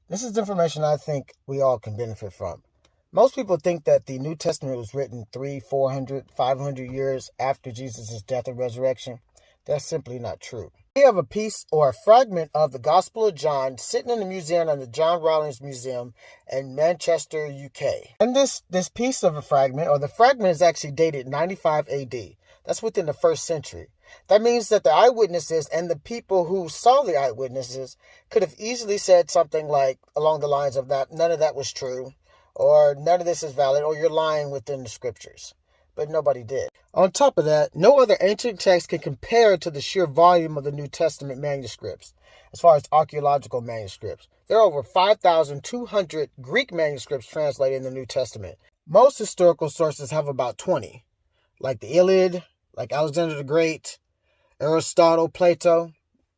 This is information I think we all can benefit from. Most people think that the New Testament was written 300, 400, 500 years after Jesus' death and resurrection. That's simply not true. We have a piece or a fragment of the Gospel of John sitting in the museum at the John Rollins Museum in Manchester, UK. And this piece of a fragment, or the fragment, is actually dated 95 AD. That's within the first century. That means that the eyewitnesses and the people who saw the eyewitnesses could have easily said something like along the lines of that none of that was true, or none of this is valid, or you're lying within the scriptures. But nobody did. On top of that, no other ancient text can compare to the sheer volume of the New Testament manuscripts, as far as archaeological manuscripts. There are over 5,200 Greek manuscripts translated in the New Testament. Most historical sources have about 20, like the Iliad, like Alexander the Great, Aristotle, Plato,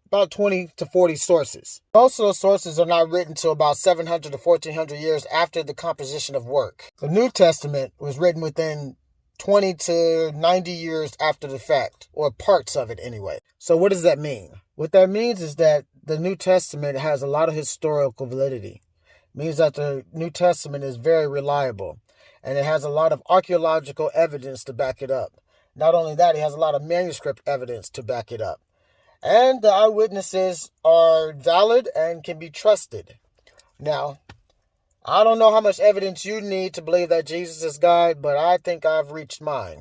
about 20 to 40 sources. Most of those sources are not written till about 700 to 1400 years after the composition of work. The New Testament was written within 20 to 90 years after the fact, or parts of it anyway. So what does that mean? What that means is that the New Testament has a lot of historical validity. It means that the New Testament is very reliable, and it has a lot of archaeological evidence to back it up. Not only that, it has a lot of manuscript evidence to back it up. And the eyewitnesses are valid and can be trusted. Now, I don't know how much evidence you need to believe that Jesus is God, but I think I've reached mine.